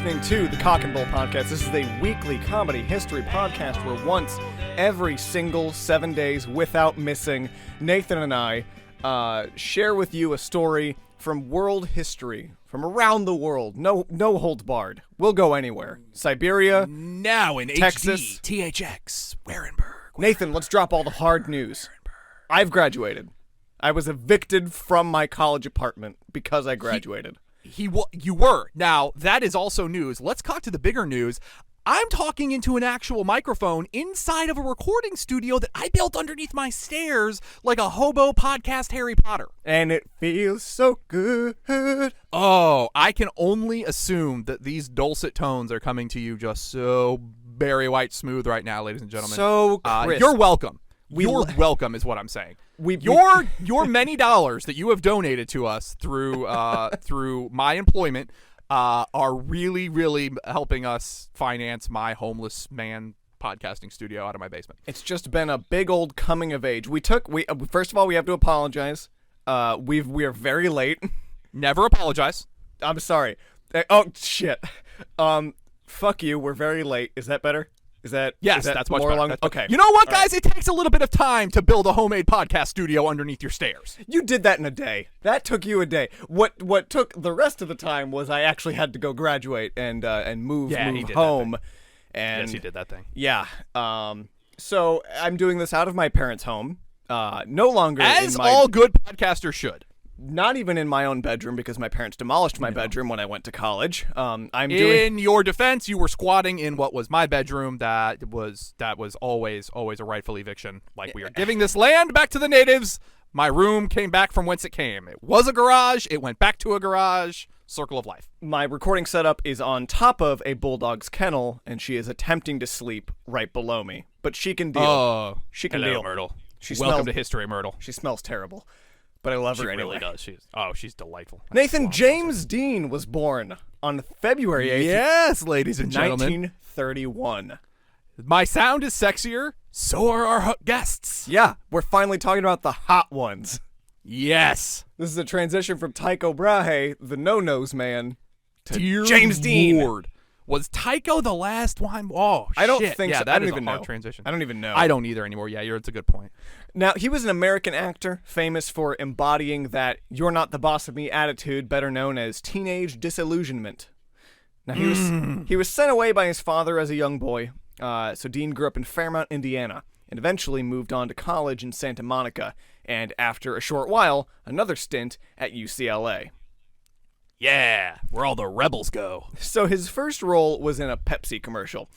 listening to the Cock and Bull Podcast. This is a weekly comedy history podcast where once every single 7 days, without missing, Nathan and I share with you a story from world history, from around the world. No holds barred. We'll go anywhere. Siberia, now in Texas, HD, THX, Warenberg. Nathan, let's drop all the hard news. I've graduated. I was evicted from my college apartment because I graduated. You were. Now, that is also news. Let's cut to the bigger news. I'm talking into an actual microphone inside of a recording studio that I built underneath my stairs like a hobo podcast Harry Potter. And it feels so good. Oh, I can only assume that these dulcet tones are coming to you just so Barry White smooth right now, ladies and gentlemen. So crisp. You're welcome. You're welcome is what I'm saying. Your many dollars that you have donated to us through through my employment are really, really helping us finance my homeless man podcasting studio out of my basement. It's just been a big old coming of age. First of all, we have to apologize. We are very late. Never apologize. I'm sorry. Oh shit. Fuck you. We're very late. Is that better? Yes, that's much more better. along? Okay. You know what, All guys? right. It takes a little bit of time to build a homemade podcast studio underneath your stairs. You did that in a day. That took you a day. What took the rest of the time was I actually had to go graduate and move home. And yes, he did that thing. Yeah. So I'm doing this out of my parents' home. No longer as all good podcasters should. Not even in my own bedroom because my parents demolished my bedroom when I went to college. In your defense, you were squatting in what was my bedroom. That was always a rightful eviction. Like, we are giving this land back to the natives. My room came back from whence it came. It was a garage. It went back to a garage. Circle of life. My recording setup is on top of a bulldog's kennel, and she is attempting to sleep right below me. But she can deal. Oh, she can hello, deal. Myrtle. She Welcome smells, to history, Myrtle. She smells terrible. But I love her anyway. She really does. She's delightful. Nathan James Dean was born on February 8th, Yes, ladies and gentlemen. 1931. My sound is sexier, so are our guests. Yeah, we're finally talking about the hot ones. Yes. This is a transition from Tycho Brahe, the no-nose man, to Dear James Dean. Lord. Was Tycho the last one? Oh, I don't shit. think yeah, so. That I don't is even a hard know. Transition. I don't even know. I don't either anymore. Yeah, it's a good point. Now, he was an American actor, famous for embodying that "you're not the boss of me" attitude, better known as teenage disillusionment. Now, he was sent away by his father as a young boy, so Dean grew up in Fairmount, Indiana, and eventually moved on to college in Santa Monica, and after a short while, another stint at UCLA. Yeah, where all the rebels go. So his first role was in a Pepsi commercial,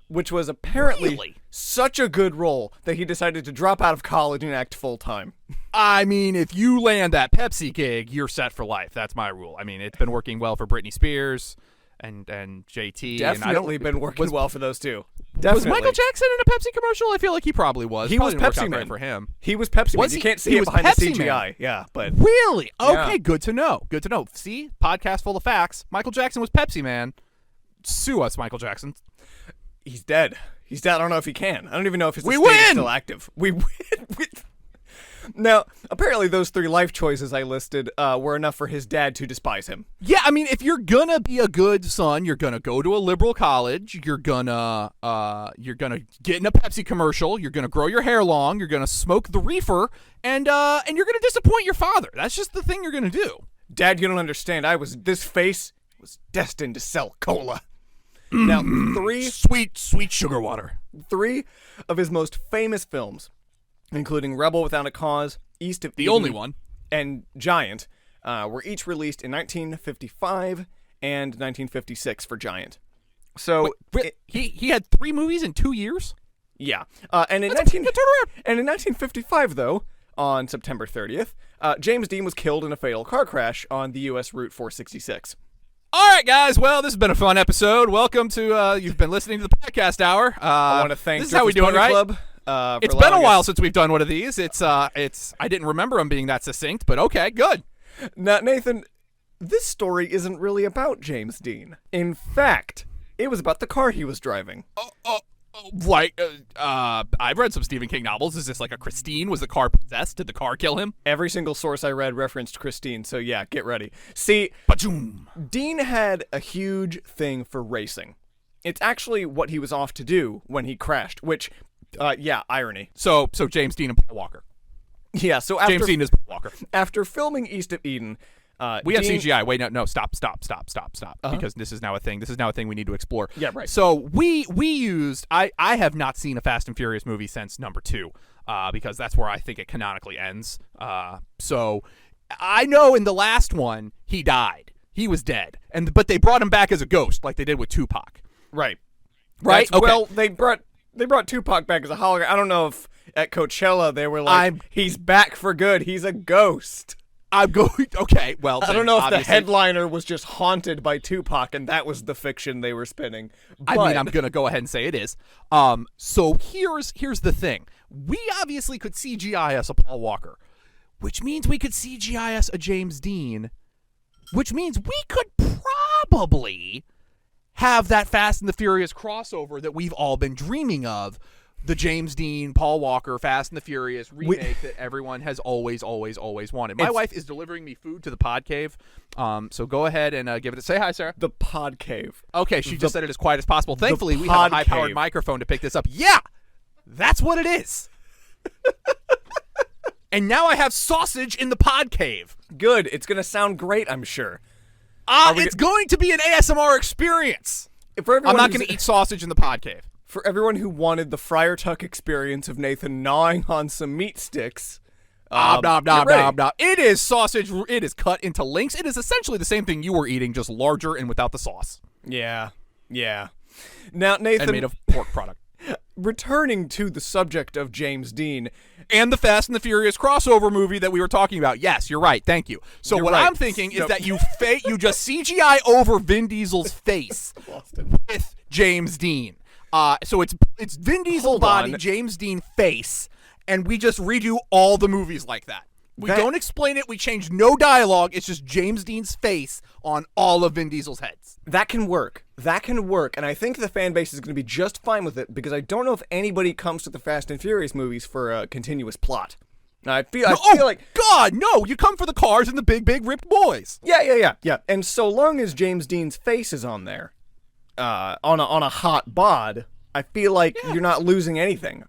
which was apparently such a good role that he decided to drop out of college and act full-time. I mean, if you land that Pepsi gig, you're set for life. That's my rule. I mean, it's been working well for Britney Spears and JT. Definitely been working well for those two. Was Definitely. Michael Jackson in a Pepsi commercial? I feel like he probably was. He Probably was didn't work Pepsi out Man great for him. He was Pepsi Man. Was You he? can't see He it was behind the Pepsi CGI. Man. Yeah, but Really? Okay, Yeah. good to know. Good to know. See? Podcast full of facts. Michael Jackson was Pepsi Man. Sue us, Michael Jackson. he's dead. He's dead. I don't know if he can. I don't even know if his We estate is win! still active. We win. Now, apparently those three life choices I listed were enough for his dad to despise him. Yeah, I mean, if you're gonna be a good son, you're gonna go to a liberal college. You're gonna get in a Pepsi commercial. You're gonna grow your hair long. You're gonna smoke the reefer, and you're gonna disappoint your father. That's just the thing you're gonna do. Dad, you don't understand. This face was destined to sell cola. Now, Sweet sugar water. three of his most famous films, including Rebel Without a Cause, East of The Eden, only one. and Giant, were each released in 1955 and 1956 for Giant. So, He had 3 movies in 2 years? yeah. And in 1955, though, on September 30th, James Dean was killed in a fatal car crash on the U.S. Route 466. All right, guys. Well, this has been a fun episode. Welcome to, you've been listening to the podcast hour. I want to thank this is how we do it, Pony right? Club. It's been a while since we've done one of these. I didn't remember them being that succinct, but okay, good. Now, Nathan, this story isn't really about James Dean. In fact, it was about the car he was driving. Like, I've read some Stephen King novels. Is this like a Christine? Was the car possessed? Did the car kill him? Every single source I read referenced Christine, so yeah, get ready. See, Ba-choom. Dean had a huge thing for racing. It's actually what he was off to do when he crashed, which, irony. So James Dean and Paul Walker. Yeah, so after, James Dean is Paul Walker. After filming East of Eden, we have Dean, CGI. Wait, no, stop. Because this is now a thing. This is now a thing we need to explore. Yeah, right. So we used. I have not seen a Fast and Furious movie since number 2, because that's where I think it canonically ends. So I know in the last one he died. He was dead, but they brought him back as a ghost, like they did with Tupac. Right. Right. Okay. Well, they brought Tupac back as a hologram. I don't know if at Coachella they were like, he's back for good. He's a ghost. I'm going. Okay, well, I don't know if the headliner was just haunted by Tupac and that was the fiction they were spinning. I mean, I'm gonna go ahead and say it is. So here's the thing. We obviously could CGI us a Paul Walker, which means we could CGI us a James Dean, which means we could probably have that Fast and the Furious crossover that we've all been dreaming of. The James Dean, Paul Walker, Fast and the Furious remake that everyone has always wanted. My wife is delivering me food to the pod cave, so go ahead and give it a say hi, Sarah. The pod cave. Okay, she just said it as quiet as possible. Thankfully, we have a high-powered microphone to pick this up. Yeah, that's what it is. And now I have sausage in the pod cave. Good. It's going to sound great, I'm sure. It's going to be an ASMR experience. I'm not going to eat sausage in the pod cave. For everyone who wanted the Friar Tuck experience of Nathan gnawing on some meat sticks, it is sausage. It is cut into links. It is essentially the same thing you were eating, just larger and without the sauce. Yeah. Now, Nathan, and made of pork product. Returning to the subject of James Dean and the Fast and the Furious crossover movie that we were talking about. Yes, you're right. Thank you. So what I'm thinking is that you just CGI over Vin Diesel's face with James Dean. So it's Vin Diesel body, James Dean face, and we just redo all the movies like that. We don't explain it. We change no dialogue. It's just James Dean's face on all of Vin Diesel's heads. That can work. And I think the fan base is going to be just fine with it because I don't know if anybody comes to the Fast and Furious movies for a continuous plot. Now, I feel like God, no! You come for the cars and the big ripped boys. Yeah. And so long as James Dean's face is on there, on a hot bod, I feel like you're not losing anything.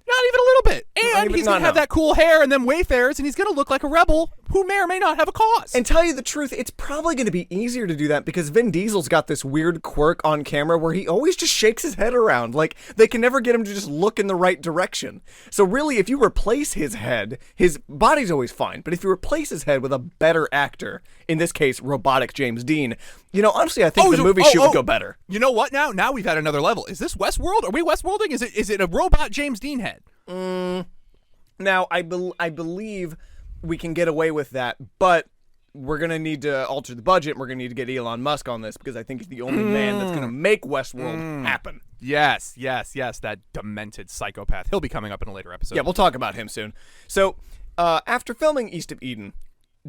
Not even a little bit. And he's going to have that cool hair and them Wayfarers, and he's going to look like a rebel who may or may not have a cause. And tell you the truth, it's probably going to be easier to do that because Vin Diesel's got this weird quirk on camera where he always just shakes his head around. Like, they can never get him to just look in the right direction. So really, if you replace his head, his body's always fine. But if you replace his head with a better actor, in this case, robotic James Dean, honestly, I think the movie shoot would go better. You know what now? Now we've had another level. Is this Westworld? Are we Westworlding? Is it a robot James Dean head? Now, I believe we can get away with that, but we're going to need to alter the budget. We're going to need to get Elon Musk on this because I think he's the only man that's going to make Westworld happen. Yes, that demented psychopath. He'll be coming up in a later episode. Yeah, we'll talk about him soon. So, after filming East of Eden,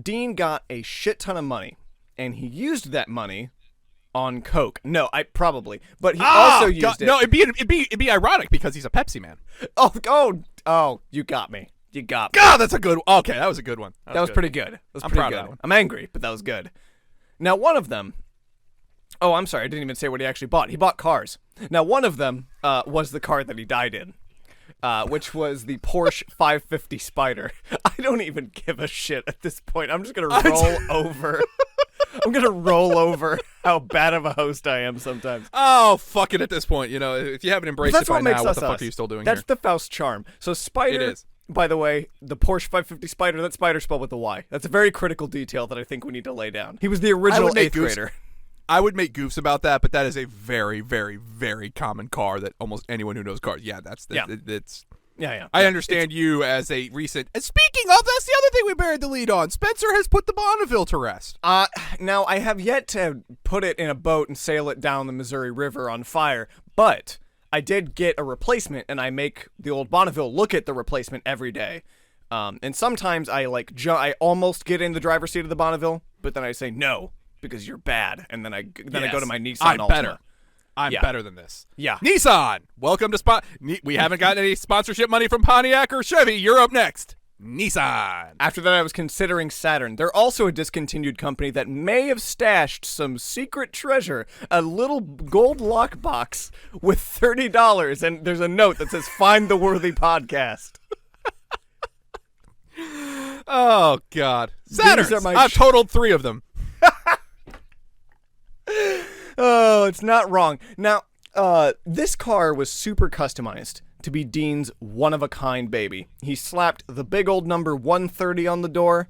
Dean got a shit ton of money, and he used that money on coke. No, but he also used it. No, it'd be ironic because he's a Pepsi man. Oh, you got me. God, that's a good one. Okay, that was a good one. That was pretty good. I'm proud of that one. I'm angry, but that was good. Now, one of them... Oh, I'm sorry. I didn't even say what he actually bought. He bought cars. Now, one of them was the car that he died in, which was the Porsche 550 Spider. I don't even give a shit at this point. I'm just going to roll over... I'm going to roll over how bad of a host I am sometimes. Oh, fuck it at this point. If you haven't embraced it by now, what the fuck are you still doing here? That's the Faust charm. So Spider, it is. By the way, the Porsche 550 Spider, that Spider spelled with a Y. That's a very critical detail that I think we need to lay down. He was the original 8th grader. I would make goofs about that, but that is a very, very, very common car that almost anyone who knows cars, it's... Yeah. I understand you as a recent... And speaking of, that's the other thing we buried the lead on. Spencer has put the Bonneville to rest. Now, I have yet to put it in a boat and sail it down the Missouri River on fire, but I did get a replacement, and I make the old Bonneville look at the replacement every day. And sometimes I almost get in the driver's seat of the Bonneville, but then I say no, because you're bad, and then I go to my Nissan Altima. I'm better than this. Yeah. Nissan, welcome to we haven't gotten any sponsorship money from Pontiac or Chevy. You're up next. Nissan. After that, I was considering Saturn. They're also a discontinued company that may have stashed some secret treasure, a little gold lockbox with $30, and there's a note that says, "Find the worthy podcast." Oh, God. Saturns. I've totaled 3 of them. Oh, it's not wrong. Now, this car was super customized to be Dean's one-of-a-kind baby. He slapped the big old number 130 on the door,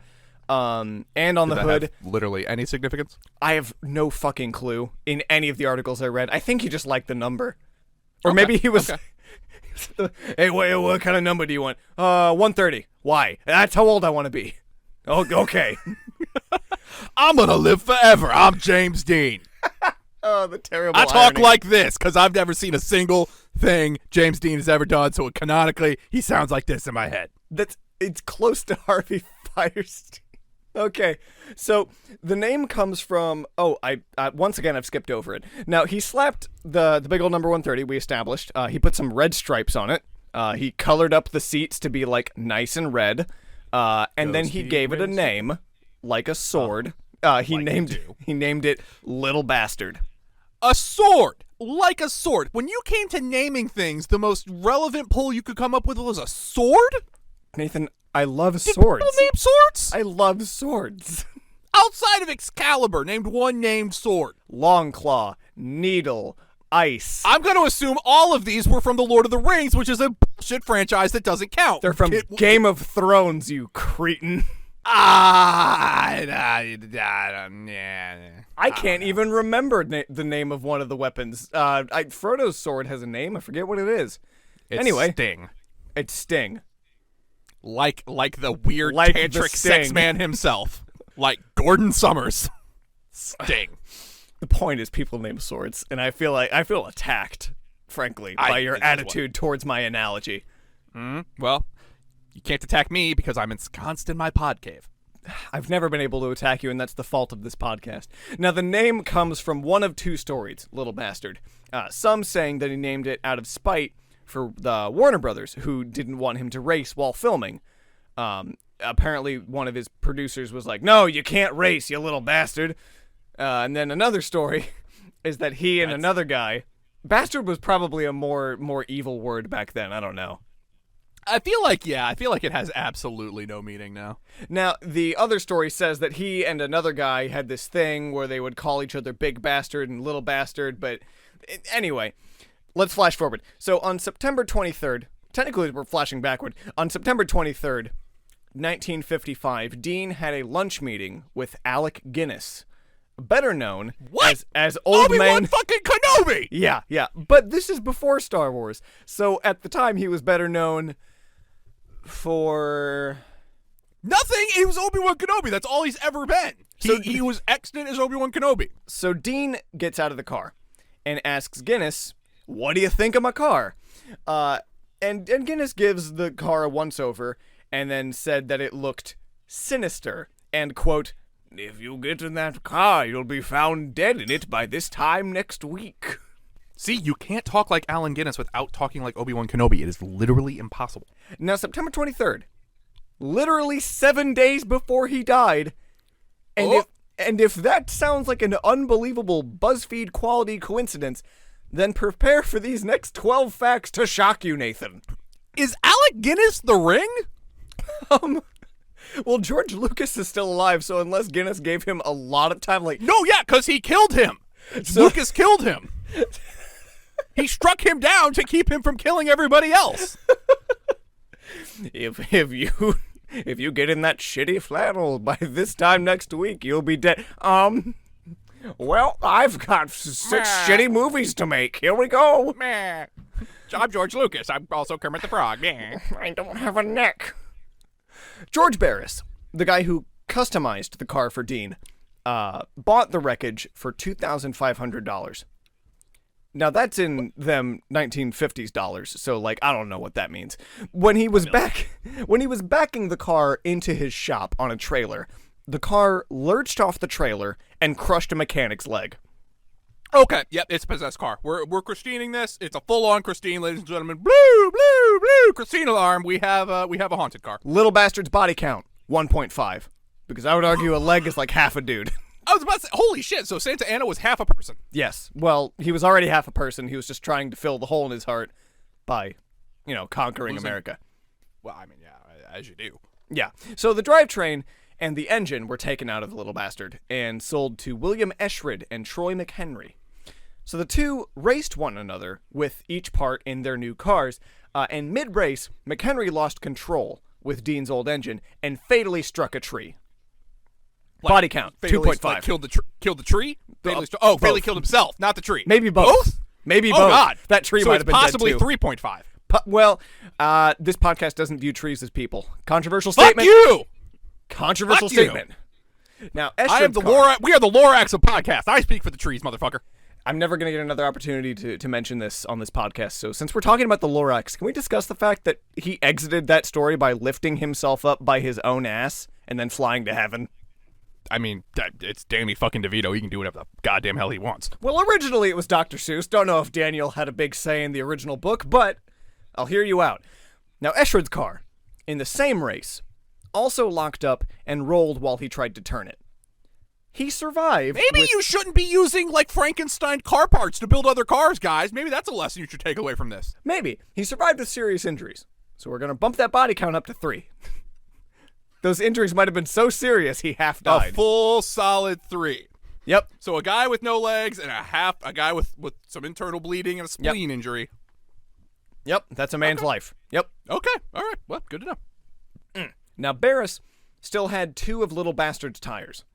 and on the hood. Have literally any significance? I have no fucking clue in any of the articles I read. I think he just liked the number. Or maybe he was... Okay. Hey, what kind of number do you want? 130. Why? That's how old I want to be. Oh, okay. I'm going to live forever. I'm James Dean. Oh, the terrible I talk irony. like this because I've never seen a single thing James Dean has ever done, so canonically, he sounds like this in my head. It's close to Harvey Firestein. Okay, so the name comes from... Oh, once again, I've skipped over it. Now, he slapped the big old number 130, we established. He put some red stripes on it. He colored up the seats to be, like, nice and red. And then he gave it a name, like a sword. He named it Little Bastard. A sword! Like a sword. When you came to naming things, the most relevant pull you could come up with was a sword? Nathan, I love Did swords. people name swords? I love swords. Outside of Excalibur, named one named sword. Longclaw, Needle, Ice. I'm going to assume all of these were from The Lord of the Rings, which is a bullshit franchise that doesn't count. They're from Game of Thrones, you cretin. I can't even remember the name of one of the weapons. Frodo's sword has a name. I forget what it is. Anyway, Sting. It's Sting. Like the weird tantric sex man himself. Like Gordon Summers. Sting. The point is, people name swords, and I feel attacked, frankly, by your attitude towards my analogy. Well, you can't attack me because I'm ensconced in my pod cave. I've never been able to attack you, and that's the fault of this podcast. Now, the name comes from one of 2 stories, Little Bastard. Some saying that he named it out of spite for the Warner Brothers, who didn't want him to race while filming. Apparently, one of his producers was like, "No, you can't race, you little bastard." And then another story is that he and another guy... Bastard was probably a more evil word back then. I don't know. I feel like it has absolutely no meaning now. Now, the other story says that he and another guy had this thing where they would call each other Big Bastard and Little Bastard, but anyway, let's flash forward. So on September 23rd, technically we're flashing backward, on September 23rd, 1955, Dean had a lunch meeting with Alec Guinness, better known as Old Obi-Wan Man... fucking Kenobi! Yeah, but this is before Star Wars, so at the time he was better known... for nothing. He was Obi-Wan Kenobi. That's all he's ever been. He was extant as Obi-Wan Kenobi. So Dean gets out of the car and asks Guinness, "What do you think of my car?" And Guinness gives the car a once-over and then said that it looked sinister and, quote, "If you get in that car, you'll be found dead in it by this time next week." See, you can't talk like Allen Guinness without talking like Obi-Wan Kenobi. It is literally impossible. Now, September 23rd, literally 7 days before he died, and if that sounds like an unbelievable BuzzFeed quality coincidence, then prepare for these next 12 facts to shock you, Nathan. Is Alec Guinness the Ring? Well, George Lucas is still alive, so unless Guinness gave him a lot of time, like... No, yeah, because he killed him. Lucas killed him. He struck him down to keep him from killing everybody else. If you get in that shitty flannel by this time next week, you'll be dead. Well, I've got 6 shitty movies to make. Here we go. I'm George Lucas. I'm also Kermit the Frog. I don't have a neck. George Barris, the guy who customized the car for Dean, bought the wreckage for $2,500. Now, that's in them 1950s dollars, so, like, I don't know what that means. When he was backing the car into his shop on a trailer, the car lurched off the trailer and crushed a mechanic's leg. Okay, yep, it's a possessed car. We're Christining this. It's a full-on Christine, ladies and gentlemen. Blue, blue, blue. Christine alarm. We have a haunted car. Little bastard's body count 1.5, because I would argue a leg is like half a dude. I was about to say, holy shit! So Santa Anna was half a person. Yes. Well, he was already half a person. He was just trying to fill the hole in his heart by, conquering America. Well, I mean, yeah, as you do. Yeah. So the drivetrain and the engine were taken out of the little bastard and sold to William Eschrid and Troy McHenry. So the two raced one another with each part in their new cars, and mid-race, McHenry lost control with Dean's old engine and fatally struck a tree. Body count, 2.5. Like killed the tree? Fatally killed himself, not the tree. Maybe both? Maybe both. Oh, God. That tree so might have been possibly dead, too. 3.5. Well, this podcast doesn't view trees as people. Controversial statement. Fuck you! Controversial Fuck you. statement. Now, I am we are the Lorax of podcasts. I speak for the trees, motherfucker. I'm never going to get another opportunity to mention this on this podcast, so since we're talking about the Lorax, can we discuss the fact that he exited that story by lifting himself up by his own ass and then flying to heaven? I mean, it's Danny fucking DeVito. He can do whatever the goddamn hell he wants. Well, originally it was Dr. Seuss. Don't know if Daniel had a big say in the original book, but I'll hear you out. Now, Eschrid's car, in the same race, also locked up and rolled while he tried to turn it. He survived. Maybe you shouldn't be using, like, Frankenstein car parts to build other cars, guys. Maybe that's a lesson you should take away from this. Maybe. He survived with serious injuries. So we're going to bump that body count up to 3. Those injuries might have been so serious he half died. A full solid 3. Yep. So a guy with no legs and a guy with some internal bleeding and a spleen injury. Yep. That's a man's life. Yep. Okay. All right. Well, good to know. Now, Barris still had 2 of Little Bastard's tires.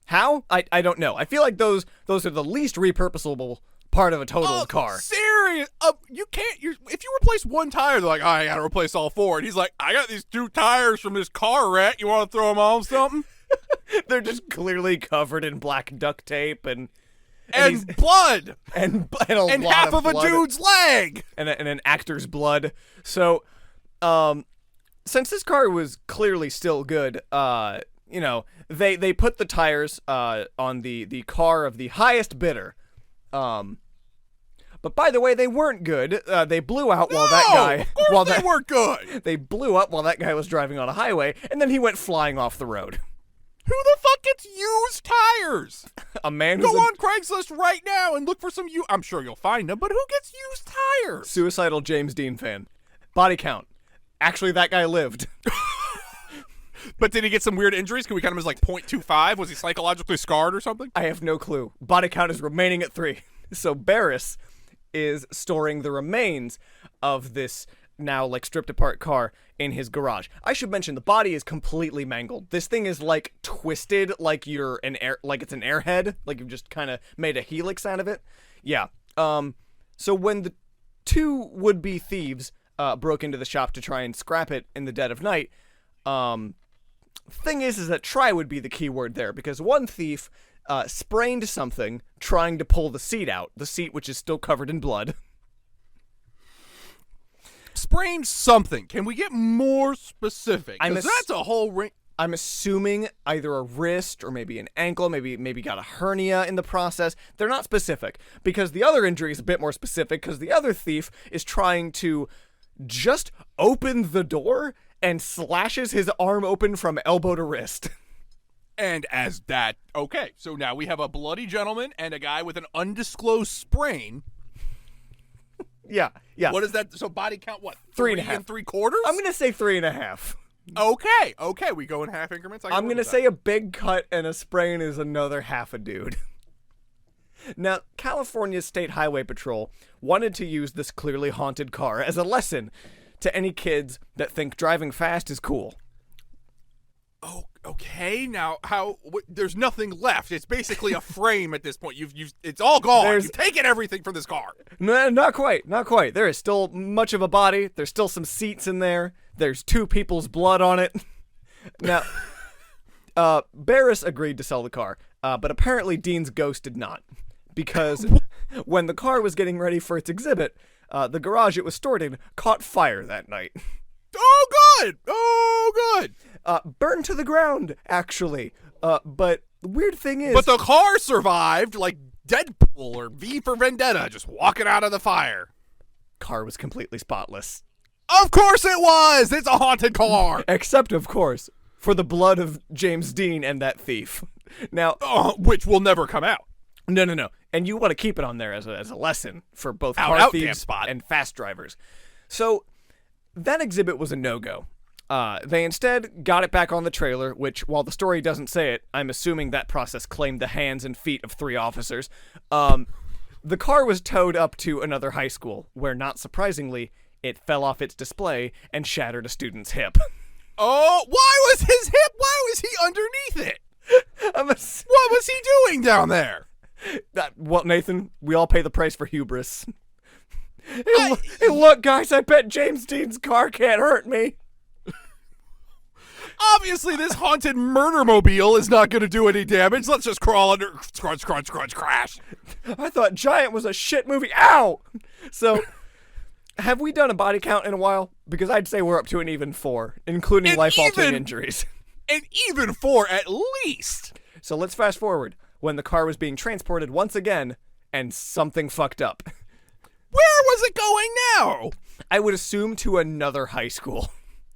How? I don't know. I feel like those are the least repurposable part of a total car. Serious? You can't. If you replace one tire, they're like, oh, I gotta replace all 4. And he's like, I got these 2 tires from this car wreck. You want to throw them on something? They're just clearly covered in black duct tape and blood and lot half of blood. a dude's leg and an actor's blood. So, since this car was clearly still good, they put the tires on the car of the highest bidder. But by the way, they weren't good. They blew out while that guy. Of course they weren't good. They blew up while that guy was driving on a highway, and then he went flying off the road. Who the fuck gets used tires? A man Go on Craigslist right now and look for some. I'm sure you'll find them, but who gets used tires? Suicidal James Dean fan. Body count. Actually, that guy lived. But did he get some weird injuries? Can we count him as like 0.25? Was he psychologically scarred or something? I have no clue. Body count is remaining at 3. So Barris is storing the remains of this now like stripped apart car in his garage. I should mention the body is completely mangled. This thing is like twisted like it's an airhead, like you've just kind of made a helix out of it. Yeah. So when the 2 would-be thieves broke into the shop to try and scrap it in the dead of night, thing is that try would be the key word there, because one thief sprained something trying to pull the seat out, the seat which is still covered in blood. Sprained something. Can we get more specific? Because that's a whole ring. I'm assuming either a wrist or maybe an ankle, maybe got a hernia in the process. They're not specific, because the other injury is a bit more specific, because the other thief is trying to just open the door and slashes his arm open from elbow to wrist. And okay, so now we have a bloody gentleman and a guy with an undisclosed sprain. Yeah. What is that? So body count, what? 3.5. 3/4? I'm going to say 3.5. Okay, we go in half increments. I'm going to say a big cut and a sprain is another half a dude. Now, California State Highway Patrol wanted to use this clearly haunted car as a lesson to any kids that think driving fast is cool. Oh, okay. Now, there's nothing left. It's basically a frame at this point. It's all gone. You've taken everything from this car. No, not quite. There is still much of a body. There's still some seats in there. There's 2 people's blood on it. Now, Barris agreed to sell the car, but apparently Dean's ghost did not, because when the car was getting ready for its exhibit, the garage it was stored in caught fire that night. Oh, good. Burned to the ground, actually. But the weird thing is... But the car survived, like, Deadpool or V for Vendetta just walking out of the fire. Car was completely spotless. Of course it was! It's a haunted car! Except, of course, for the blood of James Dean and that thief. Now, which will never come out. No. And you want to keep it on there as a lesson for both car thieves and fast drivers. So that exhibit was a no-go. They instead got it back on the trailer, which, while the story doesn't say it, I'm assuming that process claimed the hands and feet of 3 officers. The car was towed up to another high school, where, not surprisingly, it fell off its display and shattered a student's hip. Oh, why was his hip? Why was he underneath it? What was he doing down there? Well, Nathan, we all pay the price for hubris. Hey, look, guys, I bet James Dean's car can't hurt me. Obviously, this haunted murder mobile is not going to do any damage. Let's just crawl under. Crunch, crash. I thought Giant was a shit movie. Ow! So, have we done a body count in a while? Because I'd say we're up to an even 4, including life-altering injuries. An even 4 at least. So let's fast forward when the car was being transported once again, and something fucked up. Where was it going now? I would assume to another high school.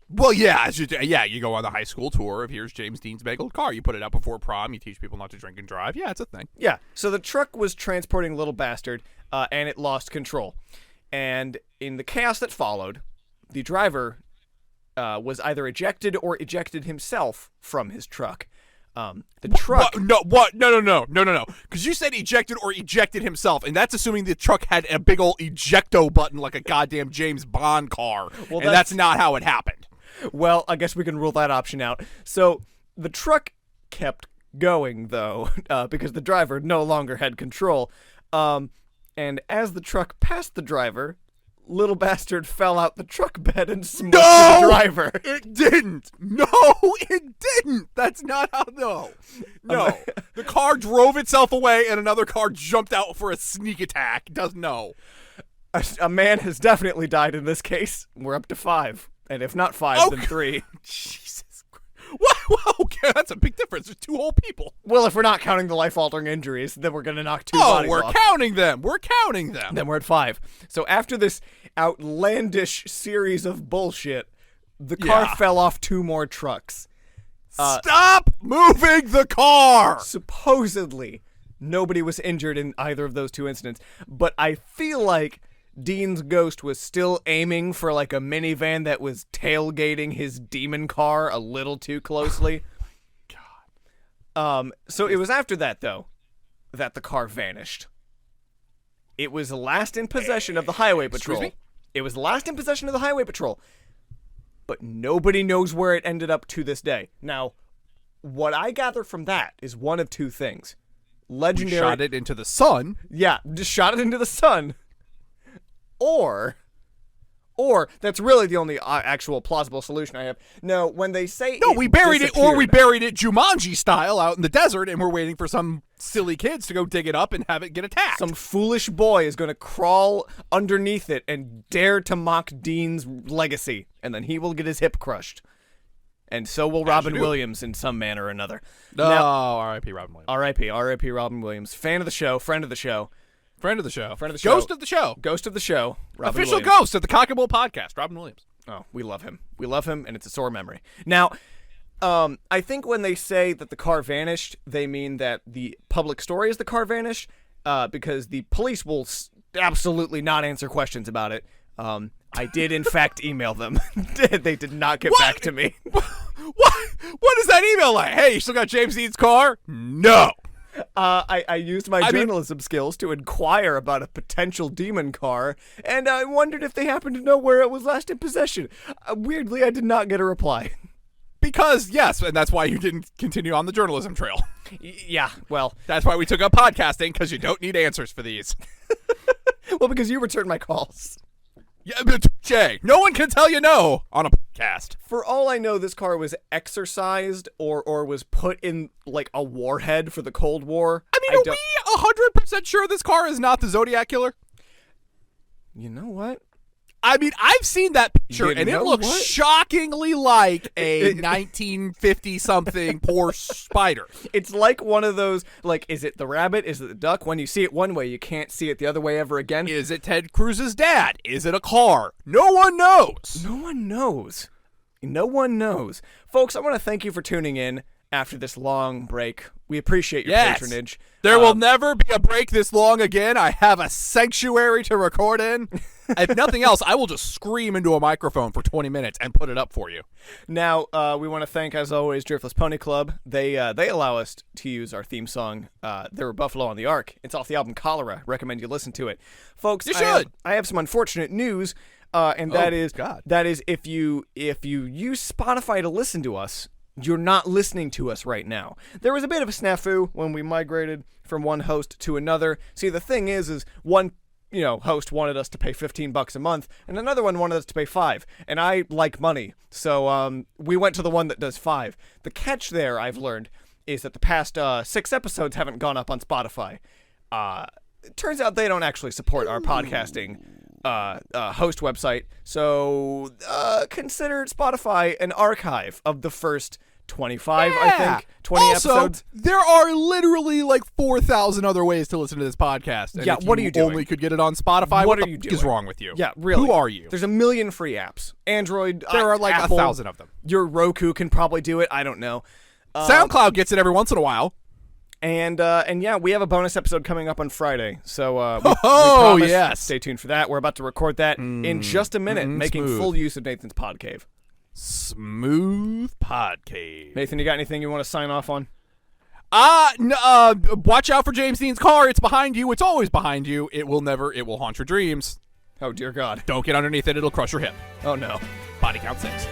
Well, yeah, you go on the high school tour of here's James Dean's mangled car. You put it out before prom. You teach people not to drink and drive. Yeah, it's a thing. Yeah, so the truck was transporting Little Bastard, and it lost control. And in the chaos that followed, the driver was either ejected or ejected himself from his truck. The truck... No. Because you said ejected or ejected himself, and that's assuming the truck had a big old ejecto button like a goddamn James Bond car. Well, and that's not how it happened. Well, I guess we can rule that option out. So the truck kept going, though, because the driver no longer had control. And as the truck passed the driver, Little Bastard fell out the truck bed and smushed the driver. It didn't. No, it didn't. That's not how. No. The car drove itself away, and another car jumped out for a sneak attack. No. A man has definitely died in this case. We're up to 5, and if not 5, then 3. Jesus. Well, okay, that's a big difference. There's 2 whole people. Well, if we're not counting the life-altering injuries, then we're going to knock 2 bodies off. We're counting them. We're counting them. Then we're at 5. So after this outlandish series of bullshit, the car fell off 2 more trucks. Stop moving the car! Supposedly, nobody was injured in either of those 2 incidents, but I feel like Dean's ghost was still aiming for like a minivan that was tailgating his demon car a little too closely. God. So it was after that, though, that the car vanished. It was last in possession of the highway patrol. Excuse me? It was last in possession of the highway patrol. But nobody knows where it ended up to this day. Now, what I gather from that is one of 2 things. Legendary. We shot it into the sun. Yeah, just shot it into the sun. Or that's really the only actual plausible solution I have. No, when they say we buried it, or we buried it Jumanji style out in the desert, and we're waiting for some silly kids to go dig it up and have it get attacked. Some foolish boy is going to crawl underneath it and dare to mock Dean's legacy, and then he will get his hip crushed. And so will Robin Williams in some manner or another. R.I.P. Robin Williams. R.I.P. Robin Williams. Fan of the show, friend of the show. Friend of the show. Ghost of the show. Robin Official Williams. ghost of the Cock and Bull podcast, Robin Williams. Oh, we love him. And it's a sore memory. Now, I think when they say that the car vanished, they mean that the public story is the car vanished, because the police will absolutely not answer questions about it. I did, in fact, email them. They did not get back to me. What is that email like? Hey, you still got James Dean's car? No. I used my journalism skills to inquire about a potential demon car, and I wondered if they happened to know where it was last in possession. Weirdly, I did not get a reply. Because, yes, and that's why you didn't continue on the journalism trail. Yeah, well. That's why we took up podcasting, because you don't need answers for these. Well, because you returned my calls. Yeah, but Jay, no one can tell you no on a podcast. For all I know, this car was exercised or was put in, like, a warhead for the Cold War. I mean, are we 100% sure this car is not the Zodiac Killer? You know what? I mean, I've seen that picture, and it looks what? shockingly like a 1950-something poor spider. It's like one of those, like, is it the rabbit? Is it the duck? When you see it one way, you can't see it the other way ever again. Is it Ted Cruz's dad? Is it a car? No one knows. No one knows. No one knows. Folks, I want to thank you for tuning in after this long break. We appreciate your patronage. There will never be a break this long again. I have a sanctuary to record in. If nothing else, I will just scream into a microphone for 20 minutes and put it up for you. Now, we want to thank, as always, Driftless Pony Club. They allow us to use our theme song. They were Buffalo on the Ark. It's off the album Cholera. Recommend you listen to it. Folks, You should. I have some unfortunate news, and that is God. if you use Spotify to listen to us, you're not listening to us right now. There was a bit of a snafu when we migrated from one host to another. See, the thing is one host wanted us to pay $15 a month, and another one wanted us to pay $5. And I like money, so we went to the one that does $5. The catch there, I've learned, is that the past 6 episodes haven't gone up on Spotify. It turns out they don't actually support our podcasting host website, so consider Spotify an archive of the first 25, I think, 20 episodes. There are literally like 4,000 other ways to listen to this podcast. And Yeah, if what are you doing? Only could get it on Spotify. What What are you the fuck is doing? wrong with you? Yeah, really. Who are you? There's a million free apps. Android, There are like Apple, 1,000 of them. Your Roku can probably do it. I don't know. SoundCloud gets it every once in a while. And yeah, we have a bonus episode coming up on Friday. So we Oh, promise, yes. stay tuned for that. We're about to record that in just a minute, making smooth. full use of Nathan's pod cave. Smooth Podcast. Nathan, you got anything you want to sign off on? Watch out for James Dean's car. It's behind you. It's always behind you. It will haunt your dreams. Oh, dear God. Don't get underneath it. It'll crush your hip. Oh, no. Body count 6.